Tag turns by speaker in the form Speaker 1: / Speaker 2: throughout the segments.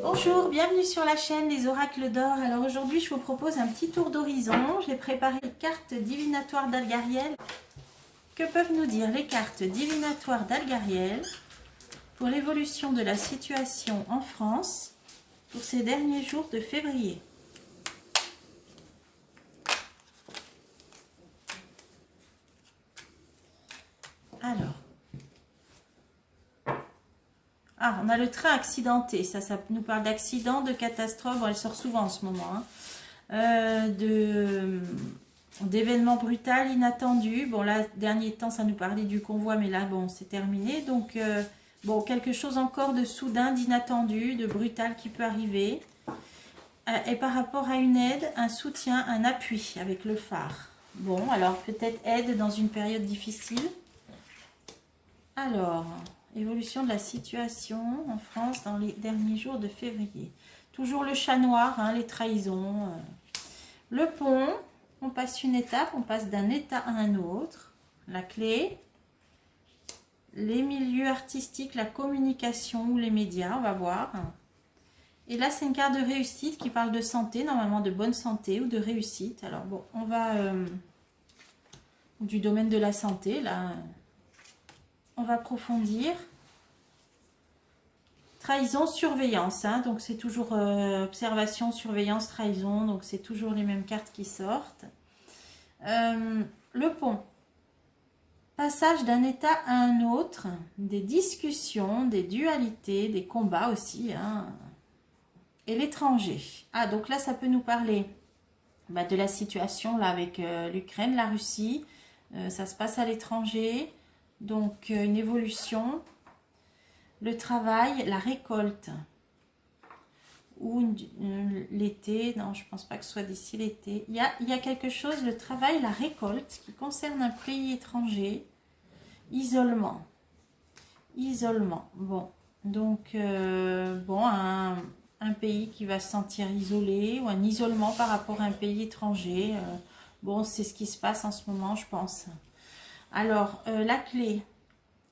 Speaker 1: Bonjour, bienvenue sur la chaîne Les Oracles d'Or. Alors aujourd'hui je vous propose un petit tour d'horizon. J'ai préparé les cartes divinatoires d'Algariel. Que peuvent nous dire les cartes divinatoires d'Algariel pour l'évolution de la situation en France pour ces derniers jours de février? Alors, on a le train accidenté. Ça nous parle d'accident, de catastrophe. Bon, elle sort souvent en ce moment. D'événements brutaux, inattendus. Bon, là, dernier temps, ça nous parlait du convoi, mais là, bon, c'est terminé. Donc, bon, quelque chose encore de soudain, d'inattendu, de brutal qui peut arriver. Et par rapport à une aide, un soutien, un appui avec le phare. Bon, alors, peut-être aide dans une période difficile. Alors, évolution de la situation en France dans les derniers jours de février. Toujours le chat noir, hein, les trahisons. Le pont, on passe une étape, on passe d'un état à un autre. La clé, les milieux artistiques, la communication ou les médias, on va voir. Et là, c'est une carte de réussite qui parle de santé, normalement de bonne santé ou de réussite. Alors bon, on va du domaine de la santé, là. On va approfondir. Trahison, surveillance, hein, donc c'est toujours observation, surveillance, trahison, donc c'est toujours les mêmes cartes qui sortent. Le pont, passage d'un état à un autre, des discussions, des dualités, des combats aussi, hein. Et l'étranger. Ah, donc là, ça peut nous parler de la situation là avec l'Ukraine, la Russie, ça se passe à l'étranger, donc une évolution. Le travail, la récolte, ou l'été, non, je ne pense pas que ce soit d'ici l'été. Il y a quelque chose, le travail, la récolte, qui concerne un pays étranger. Isolement. Isolement. Bon, donc, bon, un pays qui va se sentir isolé, ou un isolement par rapport à un pays étranger. Bon, c'est ce qui se passe en ce moment, je pense. Alors, la clé.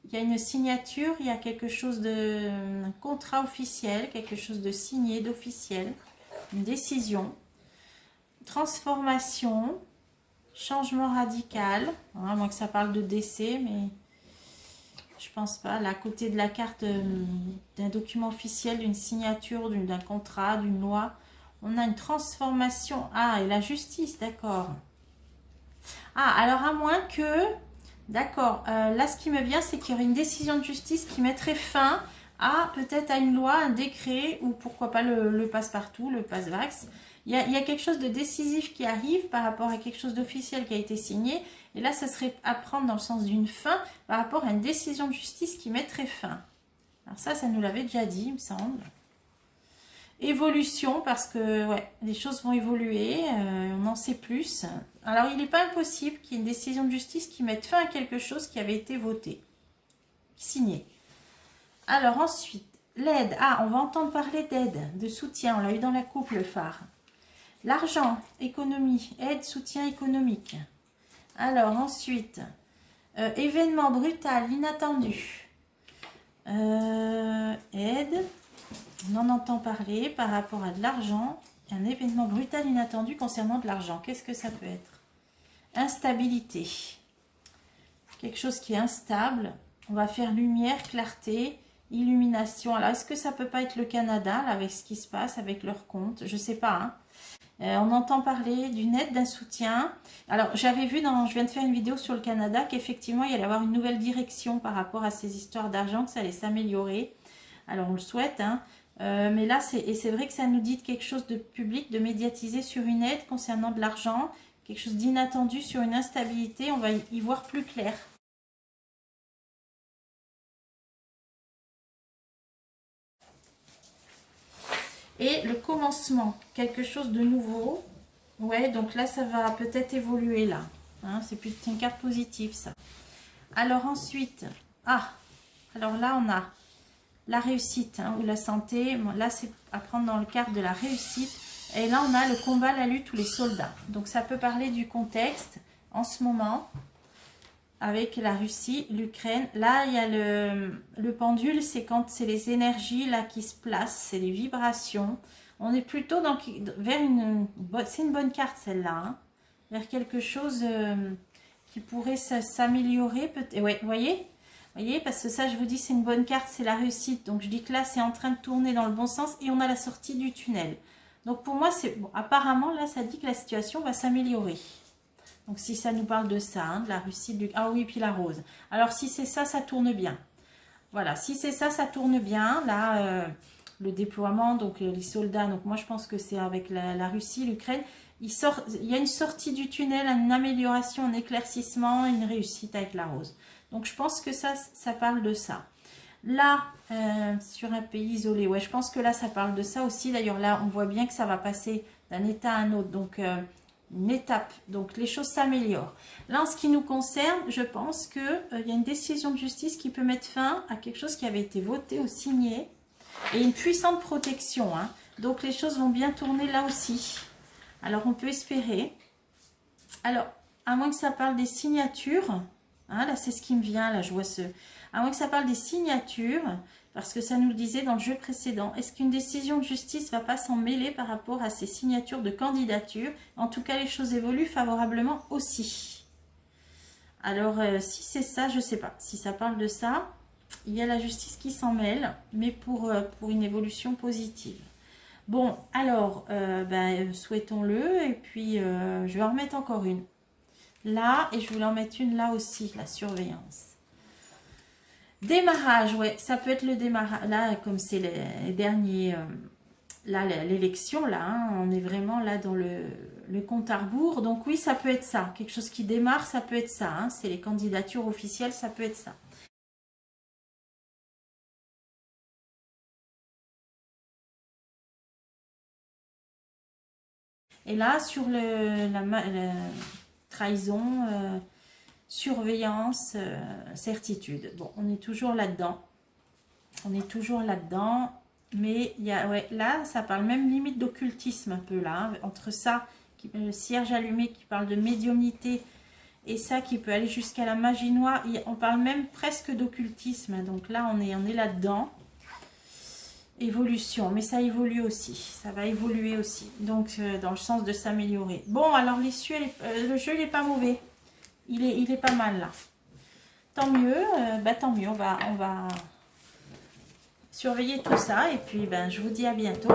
Speaker 1: Il y a une signature, il y a quelque chose de un contrat officiel, quelque chose de signé, d'officiel, une décision, transformation, changement radical, à moins que ça parle de décès, mais je pense pas. Là, à côté de la carte d'un document officiel, d'une signature, d'un contrat, d'une loi, on a une transformation. Ah, et la justice, d'accord. Ah, alors à moins que... D'accord, là ce qui me vient, c'est qu'il y aurait une décision de justice qui mettrait fin à peut-être à une loi, un décret, ou pourquoi pas le passe-partout, le passe-vax. Il y a quelque chose de décisif qui arrive par rapport à quelque chose d'officiel qui a été signé, et là ça serait à prendre dans le sens d'une fin par rapport à une décision de justice qui mettrait fin. Alors ça nous l'avait déjà dit, il me semble. Évolution, parce que ouais, les choses vont évoluer, on en sait plus. Alors il n'est pas impossible qu'il y ait une décision de justice qui mette fin à quelque chose qui avait été voté, signé. Alors ensuite, l'aide. Ah, on va entendre parler d'aide, de soutien, on l'a eu dans la coupe le phare. L'argent, économie, aide, soutien économique. Alors ensuite, événement brutal, inattendu. Aide. On en entend parler par rapport à de l'argent, un événement brutal inattendu concernant de l'argent. Qu'est-ce que ça peut être? Instabilité. Quelque chose qui est instable. On va faire lumière, clarté, illumination. Alors, est-ce que ça peut pas être le Canada, là, avec ce qui se passe, avec leur compte? Je sais pas, hein. On entend parler d'une aide, d'un soutien. Alors, j'avais vu, je viens de faire une vidéo sur le Canada, qu'effectivement, il y allait avoir une nouvelle direction par rapport à ces histoires d'argent, que ça allait s'améliorer. Alors, on le souhaite, hein. Mais là, c'est vrai que ça nous dit quelque chose de public, de médiatisé sur une aide concernant de l'argent, quelque chose d'inattendu sur une instabilité, on va y voir plus clair. Et le commencement, quelque chose de nouveau. Ouais, donc là, ça va peut-être évoluer là. Hein, c'est une carte positive, ça. Alors ensuite, alors là, on a la réussite, hein, ou la santé. Bon, là, c'est à prendre dans le cadre de la réussite. Et là, on a le combat, la lutte ou les soldats. Donc, ça peut parler du contexte en ce moment. avec la Russie, l'Ukraine. Là, il y a le pendule, c'est quand c'est les énergies là qui se placent, c'est les vibrations. On est plutôt vers c'est une bonne carte celle-là, hein, vers quelque chose qui pourrait s'améliorer. Ouais, vous voyez, parce que ça, je vous dis, c'est une bonne carte, c'est la réussite. Donc, je dis que là, c'est en train de tourner dans le bon sens et on a la sortie du tunnel. Donc, pour moi, c'est bon. Apparemment, là, ça dit que la situation va s'améliorer. Donc, si ça nous parle de ça, hein, de la Russie, ah oui, puis la rose. Alors, si c'est ça, ça tourne bien. Voilà, si c'est ça, ça tourne bien. Là, le déploiement, donc les soldats, donc moi, je pense que c'est avec la Russie, l'Ukraine. Il y a une sortie du tunnel, une amélioration, un éclaircissement, une réussite avec la rose. Donc, je pense que ça parle de ça. Là, sur un pays isolé, ouais, je pense que là, ça parle de ça aussi. D'ailleurs, là, on voit bien que ça va passer d'un état à un autre. Donc, une étape. Donc, les choses s'améliorent. Là, en ce qui nous concerne, je pense qu'il y a une décision de justice qui peut mettre fin à quelque chose qui avait été voté ou signé. Et une puissante protection. Hein. Donc, les choses vont bien tourner là aussi. Alors, on peut espérer. Alors, à moins que ça parle des signatures. Hein, là, c'est ce qui me vient. Là, je vois ce... À moins que ça parle des signatures, parce que ça nous le disait dans le jeu précédent. Est-ce qu'une décision de justice ne va pas s'en mêler par rapport à ces signatures de candidature? En tout cas, les choses évoluent favorablement aussi. Alors, si c'est ça, je ne sais pas. Si ça parle de ça, il y a la justice qui s'en mêle, mais pour une évolution positive. Bon, alors, souhaitons-le. Et puis, je vais en remettre encore une. Là, et je voulais en mettre une là aussi, la surveillance. Démarrage, ouais, ça peut être le démarrage. Là, comme c'est les derniers, là, l'élection, là, hein, on est vraiment là dans le compte à rebours. Donc oui, ça peut être ça. Quelque chose qui démarre, ça peut être ça. Hein, c'est les candidatures officielles, ça peut être ça. Et là, sur la trahison, surveillance, certitude. Bon, on est toujours là-dedans. On est toujours là-dedans. Mais il y a, ouais, là, ça parle même limite d'occultisme un peu là. Hein, entre ça, le cierge allumé qui parle de médiumnité et ça qui peut aller jusqu'à la magie noire. On parle même presque d'occultisme. Donc là, on est là-dedans. Évolution, mais ça évolue aussi. Ça va évoluer aussi. Donc, dans le sens de s'améliorer. Bon, alors l'issue, le jeu, il n'est pas mauvais. Il est pas mal là. Tant mieux, tant mieux. On va surveiller tout ça. Et puis, je vous dis à bientôt.